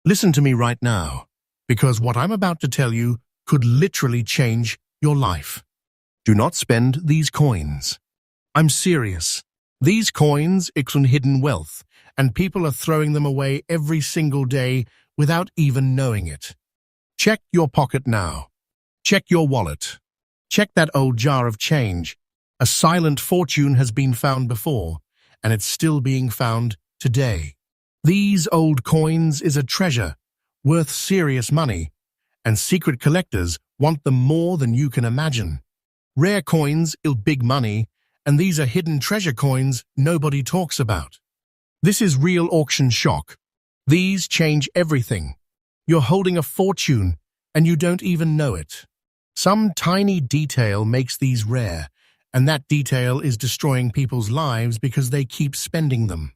Listen to me right now, because what I'm about to tell you could literally change your life. Do not spend these coins. I'm serious. These coins equal hidden wealth, and people are throwing them away every single day without even knowing it. Check your pocket now. Check your wallet. Check that old jar of change. A silent fortune has been found before, and it's still being found today. These old coins is a treasure, worth serious money, and secret collectors want them more than you can imagine. Rare coins is big money, and these are hidden treasure coins nobody talks about. This is real auction shock. These change everything. You're holding a fortune, and you don't even know it. Some tiny detail makes these rare, and that detail is destroying people's lives because they keep spending them.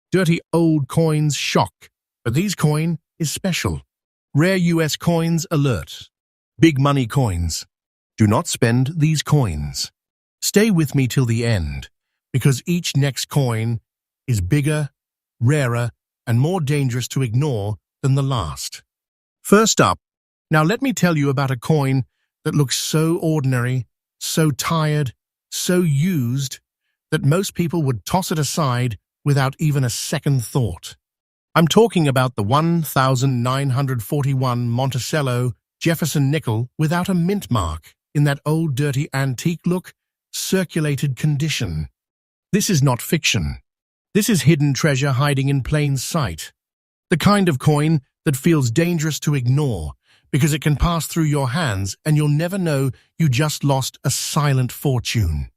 Dirty old coins shock, but these coin is special. Rare US coins alert. Big money coins. Do not spend these coins. Stay with me till the end, because each next coin is bigger, rarer, and more dangerous to ignore than the last. First up, now let me tell you about a coin that looks so ordinary, so tired, so used, that most people would toss it aside without even a second thought. I'm talking about the 1941 Monticello Jefferson nickel without a mint mark, in that old dirty antique look, circulated condition. This is not fiction. This is hidden treasure hiding in plain sight. The kind of coin that feels dangerous to ignore because it can pass through your hands and you'll never know you just lost a silent fortune.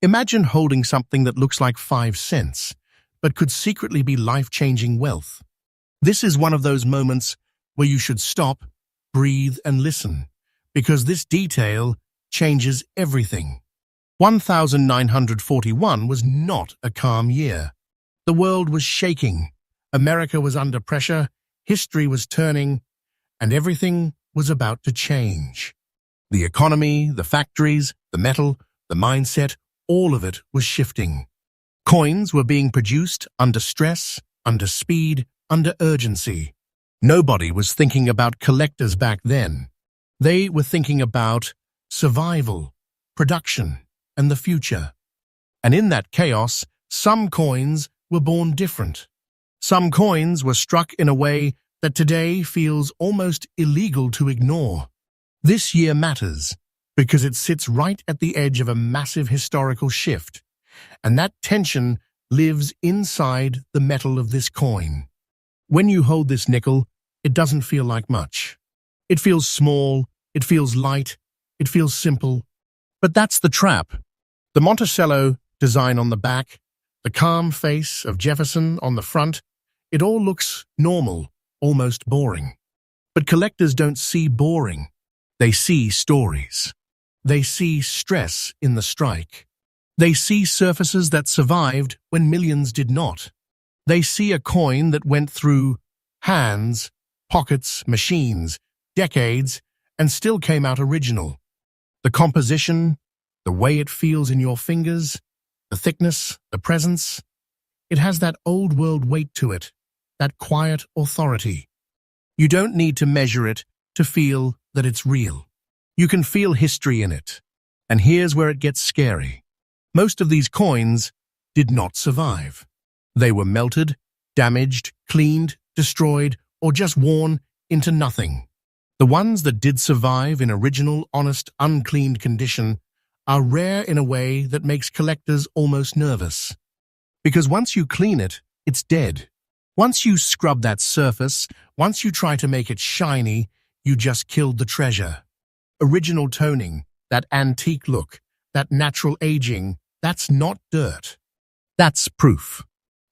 Imagine holding something that looks like 5 cents, but could secretly be life-changing wealth. This is one of those moments where you should stop, breathe, and listen, because this detail changes everything. 1941 was not a calm year. The world was shaking, America was under pressure, history was turning, and everything was about to change. The economy, the factories, the metal, the mindset, all of it was shifting. Coins were being produced under stress, under speed, under urgency. Nobody was thinking about collectors back then. They were thinking about survival, production, and the future. And in that chaos, some coins were born different. Some coins were struck in a way that today feels almost illegal to ignore. This year matters because it sits right at the edge of a massive historical shift, and that tension lives inside the metal of this coin. When you hold this nickel, it doesn't feel like much. It feels small, it feels light, it feels simple. But that's the trap. The Monticello design on the back, the calm face of Jefferson on the front, it all looks normal, almost boring. But collectors don't see boring. They see stories. They see stress in the strike. They see surfaces that survived when millions did not. They see a coin that went through hands, pockets, machines, decades, and still came out original. The composition, the way it feels in your fingers, the thickness, the presence, it has that old-world weight to it, that quiet authority. You don't need to measure it to feel that it's real. You can feel history in it. And here's where it gets scary. Most of these coins did not survive. They were melted, damaged, cleaned, destroyed, or just worn into nothing. The ones that did survive in original, honest, uncleaned condition are rare in a way that makes collectors almost nervous. Because once you clean it, it's dead. Once you scrub that surface, once you try to make it shiny, you just killed the treasure. Original toning, that antique look, that natural aging, that's not dirt. That's proof.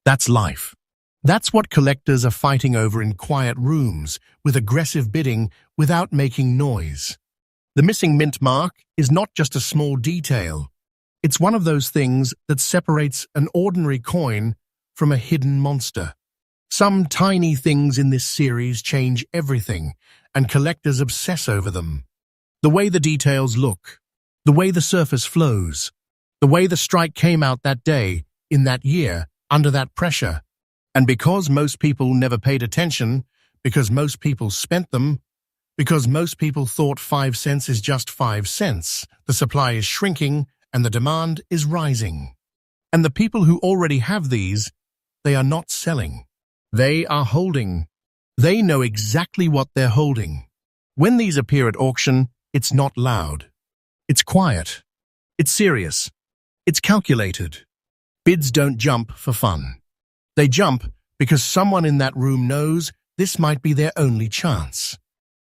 That's life. That's what collectors are fighting over in quiet rooms, with aggressive bidding, without making noise. The missing mint mark is not just a small detail. It's one of those things that separates an ordinary coin from a hidden monster. Some tiny things in this series change everything, and collectors obsess over them. The way the details look, the way the surface flows, the way the strike came out that day, in that year, under that pressure. And because most people never paid attention, because most people spent them, because most people thought 5 cents is just 5 cents. The supply is shrinking and the demand is rising. And the people who already have these, they are not selling. They are holding. They know exactly what they're holding. When these appear at auction, it's not loud. It's quiet. It's serious. It's calculated. Bids don't jump for fun. They jump because someone in that room knows this might be their only chance.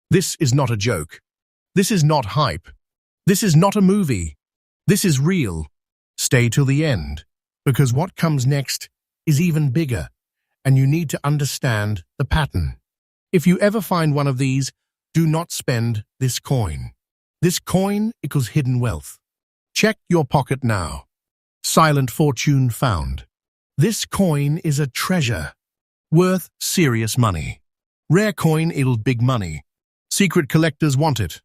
This is not a joke. This is not hype. This is not a movie. This is real. Stay till the end, because what comes next is even bigger, and you need to understand the pattern. If you ever find one of these, do not spend this coin. This coin equals hidden wealth. Check your pocket now. Silent fortune found. This coin is a treasure, worth serious money. Rare coin equals big money. Secret collectors want it.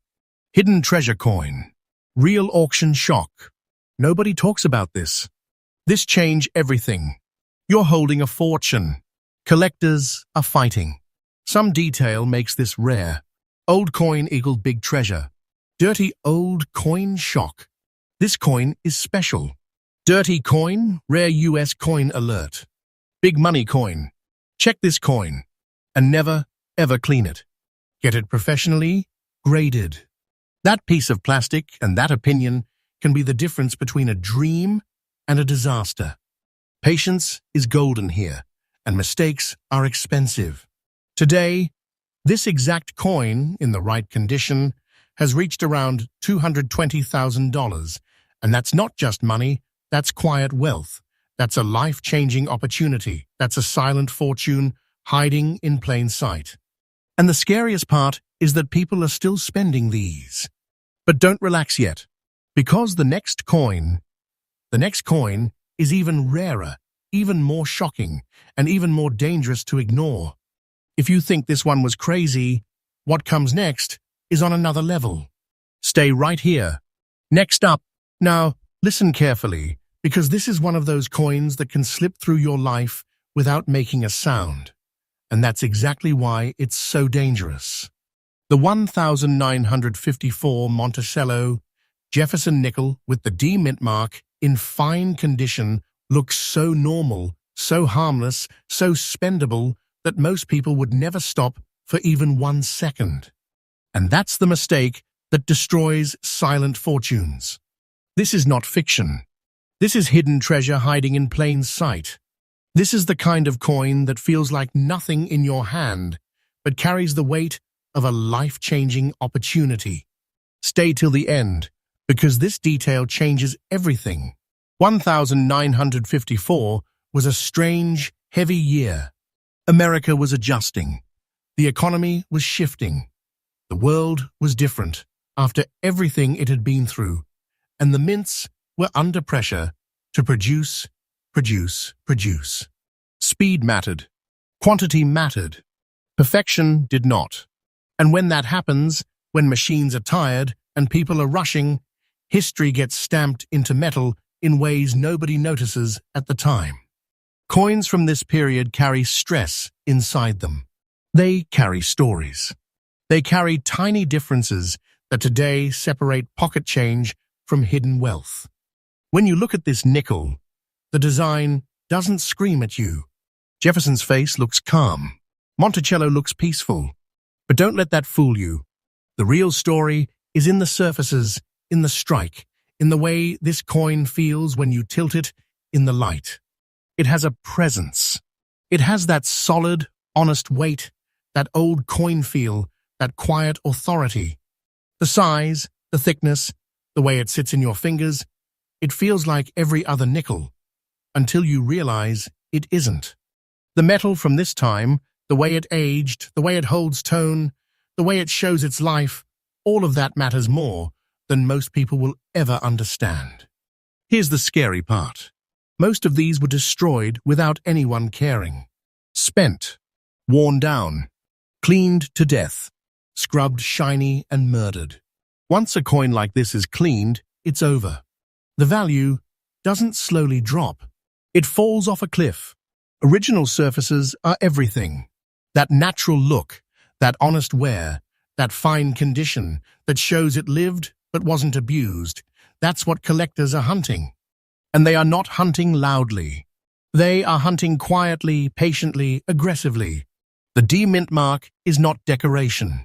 Hidden treasure coin. Real auction shock. Nobody talks about this. This changed everything. You're holding a fortune. Collectors are fighting. Some detail makes this rare. Old coin equals big treasure. Dirty old coin shock. This coin is special. Dirty coin, rare US coin alert. Big money coin. Check this coin and never, ever clean it. Get it professionally graded. That piece of plastic and that opinion can be the difference between a dream and a disaster. Patience is golden here, and mistakes are expensive. Today, this exact coin, in the right condition, has reached around $220,000, and that's not just money, that's quiet wealth. That's a life-changing opportunity. That's a silent fortune hiding in plain sight. And the scariest part is that people are still spending these. But don't relax yet, because the next coin is even rarer, even more shocking, and even more dangerous to ignore. If you think this one was crazy, what comes next is on another level. Stay right here. Next up. Now, listen carefully, because this is one of those coins that can slip through your life without making a sound. And that's exactly why it's so dangerous. The 1954 Monticello Jefferson nickel with the D mint mark in fine condition looks so normal, so harmless, so spendable that most people would never stop for even 1 second. And that's the mistake that destroys silent fortunes. This is not fiction. This is hidden treasure hiding in plain sight. This is the kind of coin that feels like nothing in your hand, but carries the weight of a life-changing opportunity. Stay till the end, because this detail changes everything. 1954 was a strange, heavy year. America was adjusting. The economy was shifting. The world was different after everything it had been through, and the mints were under pressure to produce. Speed mattered. Quantity mattered. Perfection did not. And when that happens, when machines are tired and people are rushing, history gets stamped into metal in ways nobody notices at the time. Coins from this period carry stress inside them. They carry stories. They carry tiny differences that today separate pocket change from hidden wealth. When you look at this nickel, the design doesn't scream at you. Jefferson's face looks calm. Monticello looks peaceful. But don't let that fool you. The real story is in the surfaces, in the strike, in the way this coin feels when you tilt it in the light. It has a presence. It has that solid, honest weight, that old coin feel, that quiet authority. The size, the thickness, the way it sits in your fingers, it feels like every other nickel, until you realize it isn't. The metal from this time, the way it aged, the way it holds tone, the way it shows its life, all of that matters more than most people will ever understand. Here's the scary part. Most of these were destroyed without anyone caring. Spent, worn down, cleaned to death, scrubbed shiny and murdered. Once a coin like this is cleaned, it's over. The value doesn't slowly drop. It falls off a cliff. Original surfaces are everything. That natural look, that honest wear, that fine condition that shows it lived but wasn't abused. That's what collectors are hunting. And they are not hunting loudly. They are hunting quietly, patiently, aggressively. The D-mint mark is not decoration.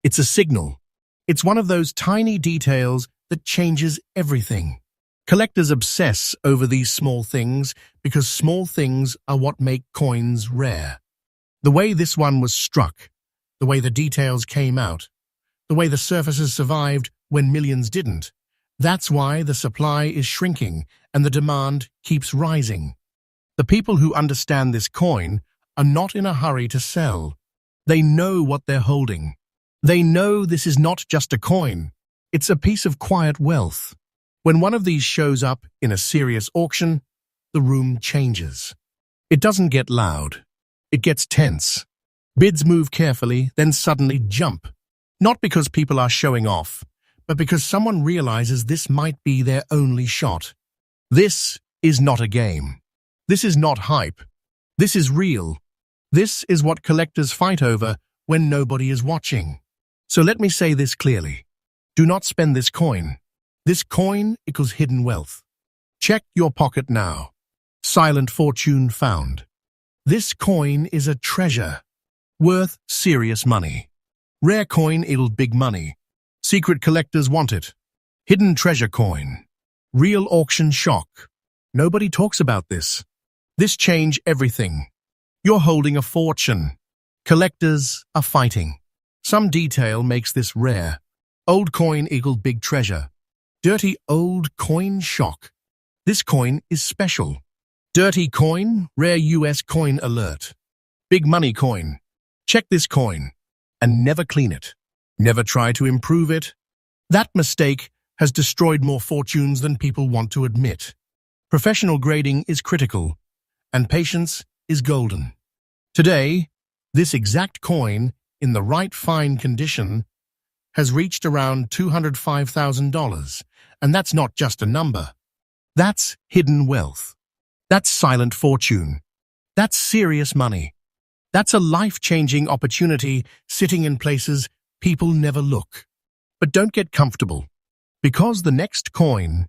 It's a signal. It's one of those tiny details that changes everything. Collectors obsess over these small things because small things are what make coins rare. The way this one was struck, the way the details came out, the way the surfaces survived when millions didn't. That's why the supply is shrinking and the demand keeps rising. The people who understand this coin are not in a hurry to sell. They know what they're holding. They know this is not just a coin. It's a piece of quiet wealth. When one of these shows up in a serious auction, the room changes. It doesn't get loud. It gets tense. Bids move carefully, then suddenly jump. Not because people are showing off, but because someone realizes this might be their only shot. This is not a game. This is not hype. This is real. This is what collectors fight over when nobody is watching. So let me say this clearly. Do not spend this coin. This coin equals hidden wealth. Check your pocket now. Silent fortune found. This coin is a treasure, worth serious money. Rare coin equals big money. Secret collectors want it. Hidden treasure coin. Real auction shock. Nobody talks about this. This changed everything. You're holding a fortune. Collectors are fighting. Some detail makes this rare. Old coin equals big treasure. Dirty old coin shock. This coin is special. Dirty coin, rare US coin alert. Big money coin. Check this coin and never clean it. Never try to improve it. That mistake has destroyed more fortunes than people want to admit. Professional grading is critical, and patience is golden. Today, this exact coin, in the right fine condition, has reached around $205,000, and that's not just a number. That's hidden wealth. That's silent fortune. That's serious money. That's a life-changing opportunity sitting in places people never look. But don't get comfortable, because the next coin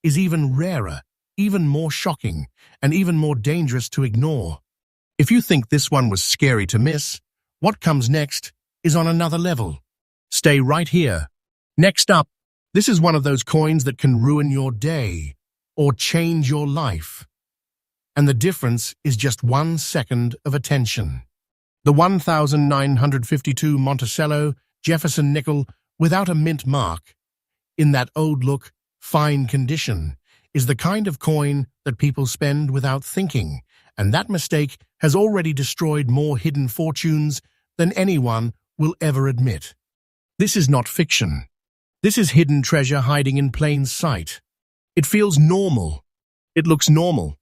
is even rarer, even more shocking, and even more dangerous to ignore. If you think this one was scary to miss, what comes next is on another level. Stay right here. Next up, this is one of those coins that can ruin your day or change your life. And the difference is just 1 second of attention. The 1952 Monticello Jefferson nickel without a mint mark, in that old look, fine condition, is the kind of coin that people spend without thinking, and that mistake has already destroyed more hidden fortunes than anyone will ever admit. This is not fiction. This is hidden treasure hiding in plain sight. It feels normal. It looks normal.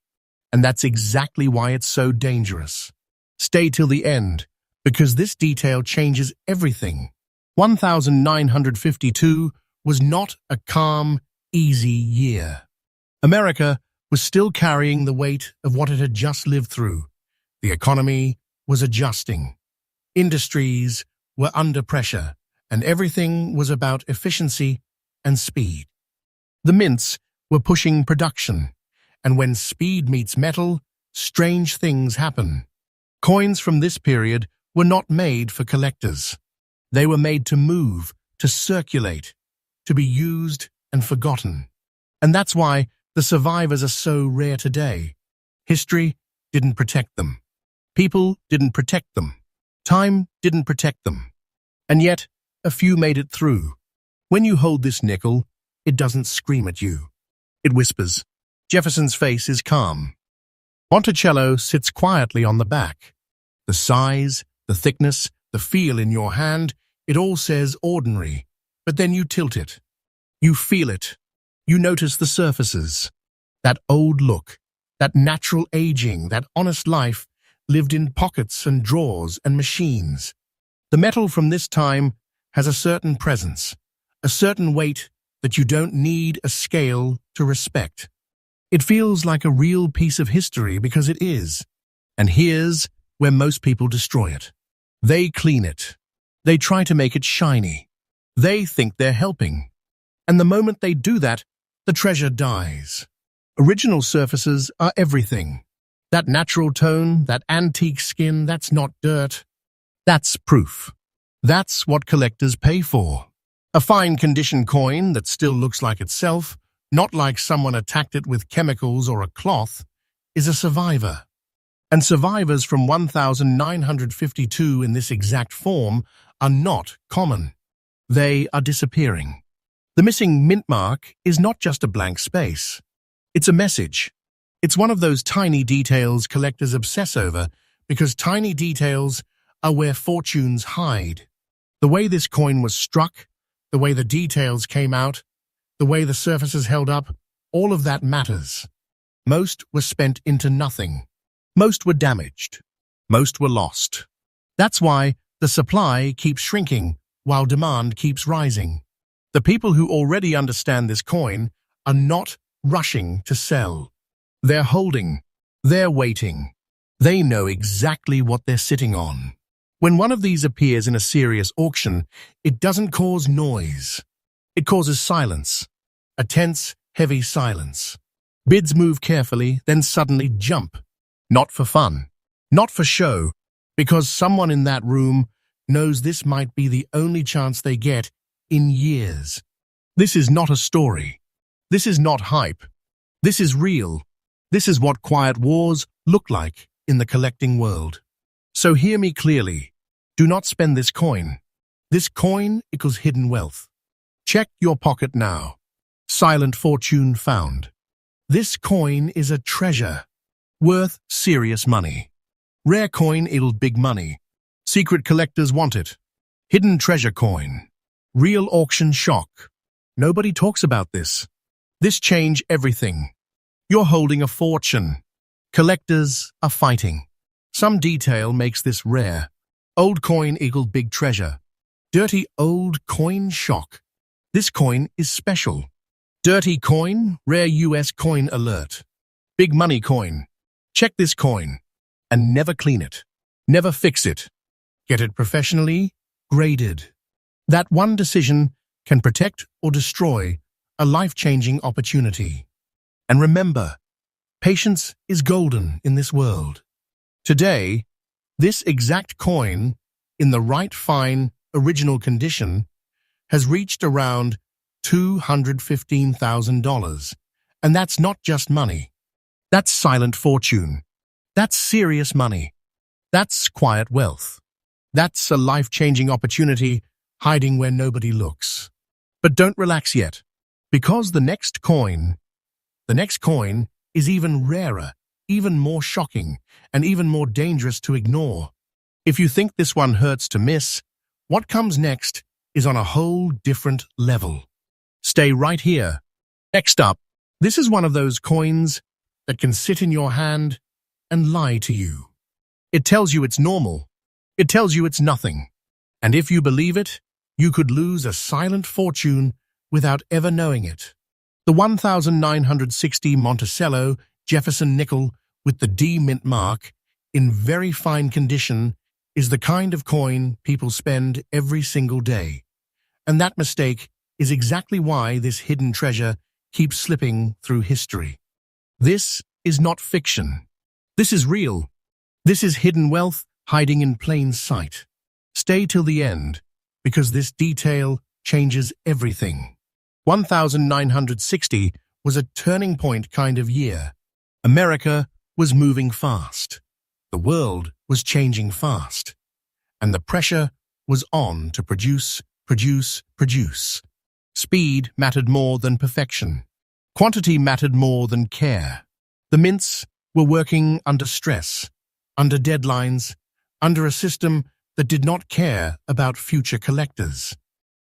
And that's exactly why it's so dangerous. Stay till the end, because this detail changes everything. 1952 was not a calm, easy year. America was still carrying the weight of what it had just lived through. The economy was adjusting. Industries were under pressure, and everything was about efficiency and speed. The mints were pushing production, and when speed meets metal, strange things happen. Coins from this period were not made for collectors. They were made to move, to circulate, to be used and forgotten. And that's why the survivors are so rare today. History didn't protect them. People didn't protect them. Time didn't protect them. And yet, a few made it through. When you hold this nickel, it doesn't scream at you. It whispers. Jefferson's face is calm. Monticello sits quietly on the back. The size, the thickness, the feel in your hand, it all says ordinary. But then you tilt it. You feel it. You notice the surfaces. That old look, that natural aging, that honest life lived in pockets and drawers and machines. The metal from this time has a certain presence, a certain weight that you don't need a scale to respect. It feels like a real piece of history because it is. And here's where most people destroy it. They clean it. They try to make it shiny. They think they're helping. And the moment they do that, the treasure dies. Original surfaces are everything. That natural tone, that antique skin, that's not dirt. That's proof. That's what collectors pay for. A fine condition coin that still looks like itself, not like someone attacked it with chemicals or a cloth, is a survivor. And survivors from 1952 in this exact form are not common. They are disappearing. The missing mint mark is not just a blank space. It's a message. It's one of those tiny details collectors obsess over because tiny details are where fortunes hide. The way this coin was struck, the way the details came out, the way the surfaces held up, all of that matters. Most were spent into nothing. Most were damaged. Most were lost. That's why the supply keeps shrinking while demand keeps rising. The people who already understand this coin are not rushing to sell. They're holding. They're waiting. They know exactly what they're sitting on. When one of these appears in a serious auction, it doesn't cause noise. It causes silence. A tense, heavy silence. Bids move carefully, then suddenly jump. Not for fun. Not for show. Because someone in that room knows this might be the only chance they get in years. This is not a story. This is not hype. This is real. This is what quiet wars look like in the collecting world. So hear me clearly. Do not spend this coin. This coin equals hidden wealth. Check your pocket now. Silent fortune found. This coin is a treasure. Worth serious money. Rare coin equals big money. Secret collectors want it. Hidden treasure coin. Real auction shock. Nobody talks about this. This changed everything. You're holding a fortune. Collectors are fighting. Some detail makes this rare. Old coin equals big treasure. Dirty old coin shock. This coin is special. Dirty coin, rare US coin alert. Big money coin. Check this coin. And never clean it. Never fix it. Get it professionally graded. That one decision can protect or destroy a life-changing opportunity. And remember, patience is golden in this world. Today, this exact coin, in the right fine, original condition, has reached around $215,000. And that's not just money. That's silent fortune. That's serious money. That's quiet wealth. That's a life-changing opportunity hiding where nobody looks. But don't relax yet, because the next coin is even rarer, even more shocking, and even more dangerous to ignore. If you think this one hurts to miss, what comes next is on a whole different level. Stay right here. Next up, this is one of those coins that can sit in your hand and lie to you. It tells you it's normal. It tells you it's nothing. And if you believe it, you could lose a silent fortune without ever knowing it. The 1960 Monticello Jefferson nickel with the D mint mark in very fine condition is the kind of coin people spend every single day. And that mistake is exactly why this hidden treasure keeps slipping through history. This is not fiction. This is real. This is hidden wealth hiding in plain sight. Stay till the end, because this detail changes everything. 1960 was a turning point kind of year. America was moving fast. The world was changing fast. And the pressure was on to produce. Speed mattered more than perfection. Quantity mattered more than care. The mints were working under stress, under deadlines, under a system that did not care about future collectors.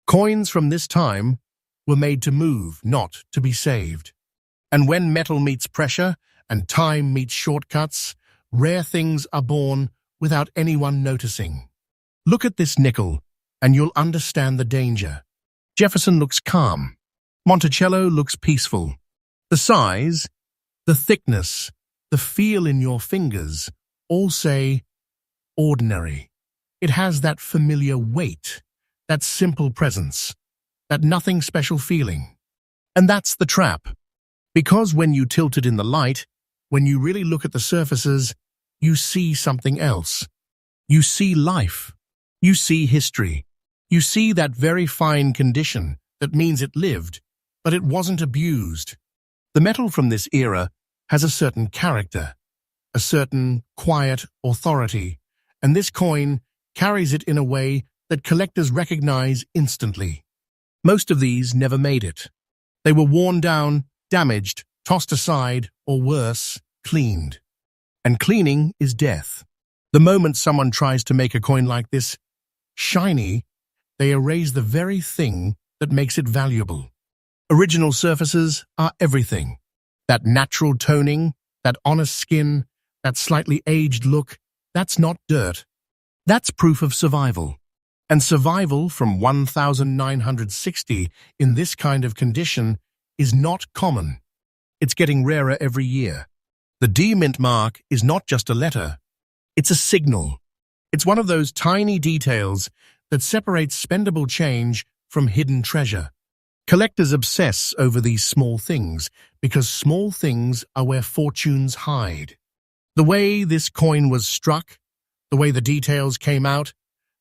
Coins from this time were made to move, not to be saved. And when metal meets pressure and time meets shortcuts, rare things are born without anyone noticing. Look at this nickel, and you'll understand the danger. Jefferson looks calm. Monticello looks peaceful. The size, the thickness, the feel in your fingers all say ordinary. It has that familiar weight, that simple presence, that nothing special feeling. And that's the trap. Because when you tilt it in the light, when you really look at the surfaces, you see something else. You see life. You see history. You see that very fine condition that means it lived, but it wasn't abused. The metal from this era has a certain character, a certain quiet authority, and this coin carries it in a way that collectors recognize instantly. Most of these never made it. They were worn down, damaged, tossed aside, or worse, cleaned. And cleaning is death. The moment someone tries to make a coin like this shiny, they erase the very thing that makes it valuable. Original surfaces are everything. That natural toning, that honest skin, that slightly aged look, that's not dirt. That's proof of survival. And survival from 1960 in this kind of condition is not common. It's getting rarer every year. The D mint mark is not just a letter. It's a signal. It's one of those tiny details that separates spendable change from hidden treasure. Collectors obsess over these small things because small things are where fortunes hide. The way this coin was struck, the way the details came out,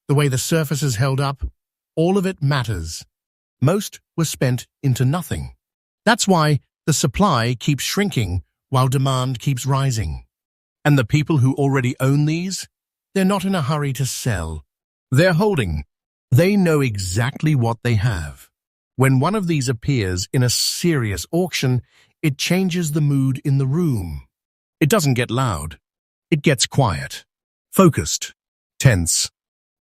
the way the surfaces held up, all of it matters. Most was spent into nothing. That's why the supply keeps shrinking while demand keeps rising. And the people who already own these, they're not in a hurry to sell. They're holding. They know exactly what they have. When one of these appears in a serious auction, it changes the mood in the room. It doesn't get loud. It gets quiet, focused, tense.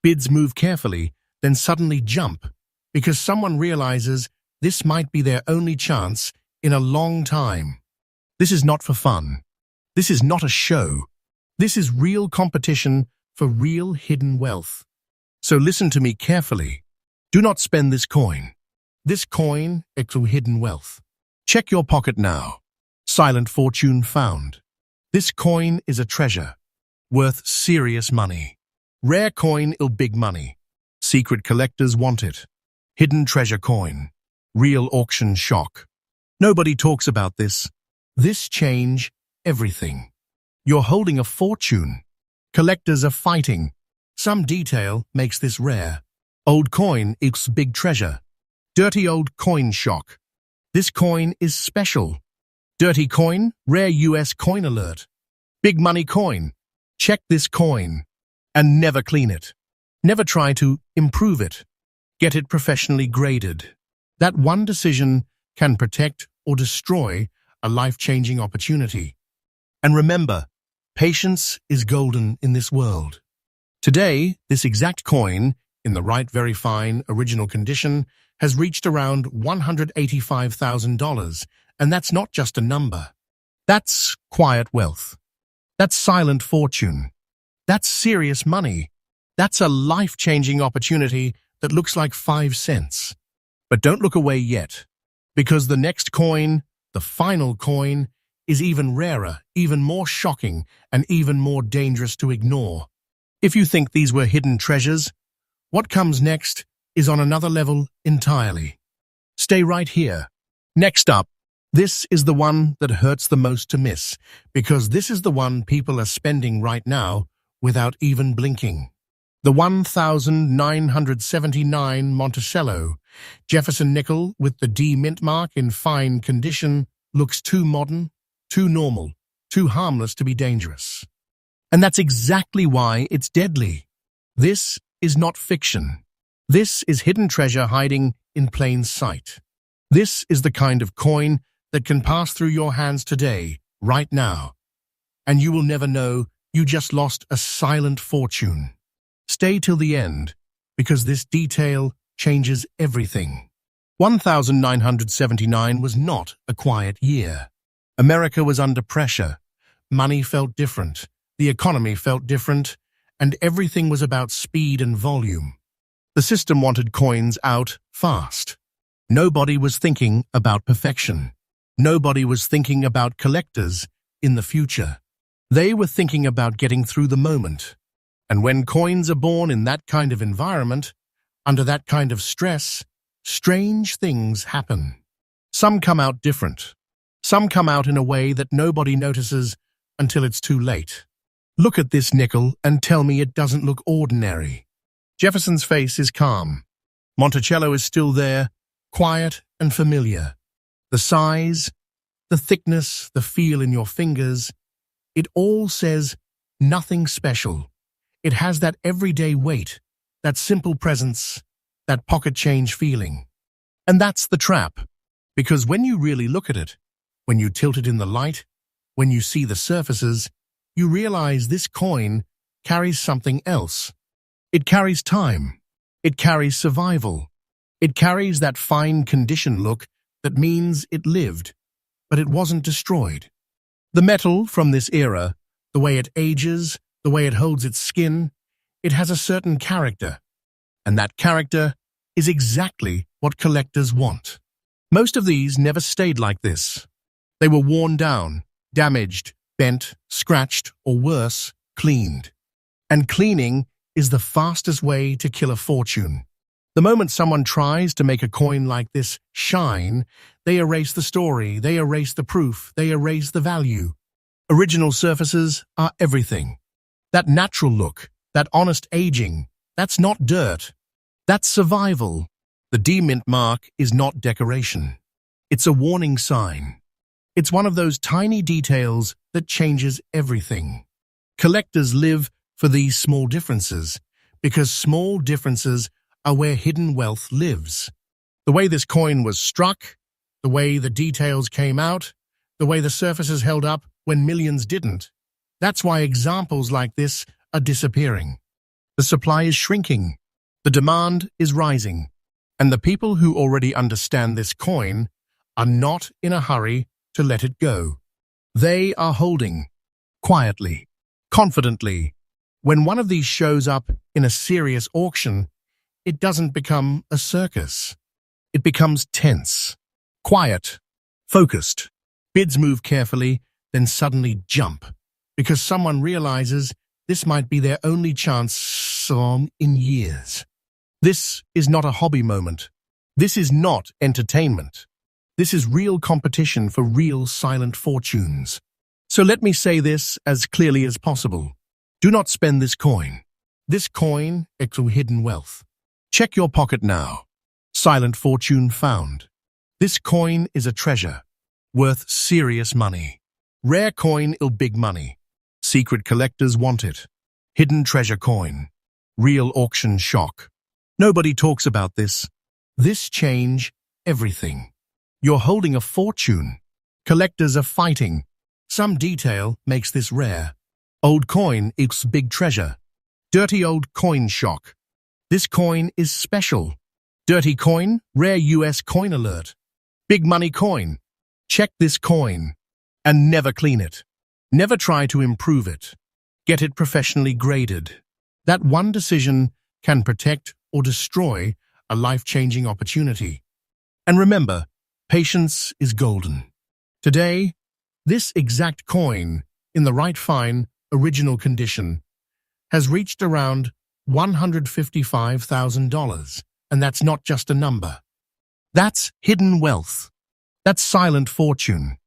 Bids move carefully, then suddenly jump, because someone realizes this might be their only chance in a long time. This is not for fun. This is not a show. This is real competition for real hidden wealth. So listen to me carefully. Do not spend this coin. This coin equals hidden wealth. Check your pocket now. Silent fortune found. This coin is a treasure, worth serious money. Rare coin ill big money. Secret collectors want it. Hidden treasure coin. Real auction shock. Nobody talks about this. This change everything. You're holding a fortune. Collectors are fighting. Some detail makes this rare. Old coin equals big treasure. Dirty old coin shock. This coin is special. Dirty coin, rare US coin alert. Big money coin. Check this coin. And never clean it. Never try to improve it. Get it professionally graded. That one decision can protect or destroy a life-changing opportunity. And remember, patience is golden in this world. Today, this exact coin, in the right very fine original condition, has reached around $185,000, and that's not just a number. That's quiet wealth. That's silent fortune. That's serious money. That's a life-changing opportunity that looks like 5 cents. But don't look away yet, because the next coin, the final coin, is even rarer, even more shocking, and even more dangerous to ignore. If you think these were hidden treasures, what comes next is on another level entirely. Stay right here. Next up, this is the one that hurts the most to miss, because this is the one people are spending right now without even blinking. The 1979 Monticello Jefferson nickel with the D mint mark in fine condition looks too modern, too normal, too harmless to be dangerous. And that's exactly why it's deadly. This is not fiction. This is hidden treasure hiding in plain sight. This is the kind of coin that can pass through your hands today, right now. And you will never know you just lost a silent fortune. Stay till the end, because this detail changes everything. 1979 was not a quiet year. America was under pressure. Money felt different. The economy felt different. And everything was about speed and volume. The system wanted coins out fast. Nobody was thinking about perfection. Nobody was thinking about collectors in the future. They were thinking about getting through the moment. And when coins are born in that kind of environment, under that kind of stress, strange things happen. Some come out different. Some come out in a way that nobody notices until it's too late. Look at this nickel and tell me it doesn't look ordinary. Jefferson's face is calm. Monticello is still there, quiet and familiar. The size, the thickness, the feel in your fingers, it all says nothing special. It has that everyday weight, that simple presence, that pocket change feeling. And that's the trap, because when you really look at it, when you tilt it in the light, when you see the surfaces, you realize this coin carries something else. It carries time. It carries survival. It carries that fine condition look that means it lived, but it wasn't destroyed. The metal from this era, the way it ages, the way it holds its skin, it has a certain character. And that character is exactly what collectors want. Most of these never stayed like this. They were worn down, damaged, bent, scratched, or worse, cleaned. And cleaning is the fastest way to kill a fortune. The moment someone tries to make a coin like this shine, they erase the story, they erase the proof, they erase the value. Original surfaces are everything. That natural look, that honest aging, that's not dirt. That's survival. The demint mark is not decoration. It's a warning sign. It's one of those tiny details that changes everything. Collectors live for these small differences, because small differences are where hidden wealth lives. The way this coin was struck, the way the details came out, the way the surfaces held up when millions didn't. That's why examples like this are disappearing. The supply is shrinking, the demand is rising, and the people who already understand this coin are not in a hurry to let it go. They are holding, quietly, confidently. When one of these shows up in a serious auction, it doesn't become a circus. It becomes tense, quiet, focused. Bids move carefully, then suddenly jump, because someone realizes this might be their only chance in years. This is not a hobby moment. This is not entertainment. This is real competition for real silent fortunes. So let me say this as clearly as possible. Do not spend this coin. This coin equals hidden wealth. Check your pocket now. Silent fortune found. This coin is a treasure, worth serious money. Rare coin big money. Secret collectors want it. Hidden treasure coin. Real auction shock. Nobody talks about this. This change everything. You're holding a fortune. Collectors are fighting. Some detail makes this rare. Old coin equals big treasure. Dirty old coin shock. This coin is special. Dirty coin, rare US coin alert. Big money coin. Check this coin. And never clean it. Never try to improve it. Get it professionally graded. That one decision can protect or destroy a life-changing opportunity. And remember, patience is golden. Today, this exact coin, in the right fine, original condition, has reached around $155,000, and that's not just a number. That's hidden wealth. That's silent fortune.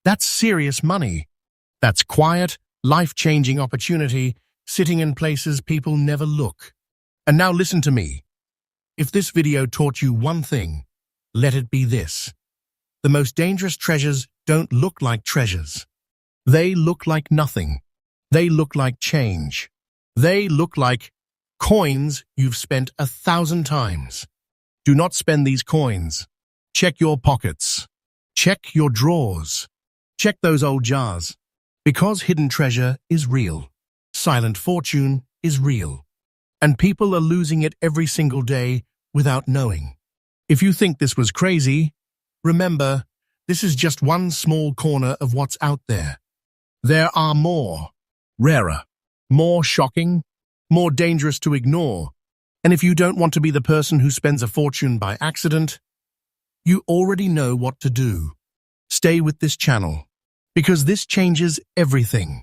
That's serious money. That's quiet, life-changing opportunity sitting in places people never look. And now listen to me. If this video taught you one thing, let it be this. The most dangerous treasures don't look like treasures. They look like nothing. They look like change. They look like coins you've spent 1,000 times. Do not spend these coins. Check your pockets. Check your drawers. Check those old jars. Because hidden treasure is real. Silent fortune is real. And people are losing it every single day without knowing. If you think this was crazy, remember, this is just one small corner of what's out there. There are more, rarer, more shocking, more dangerous to ignore. And if you don't want to be the person who spends a fortune by accident, you already know what to do. Stay with this channel, because this changes everything.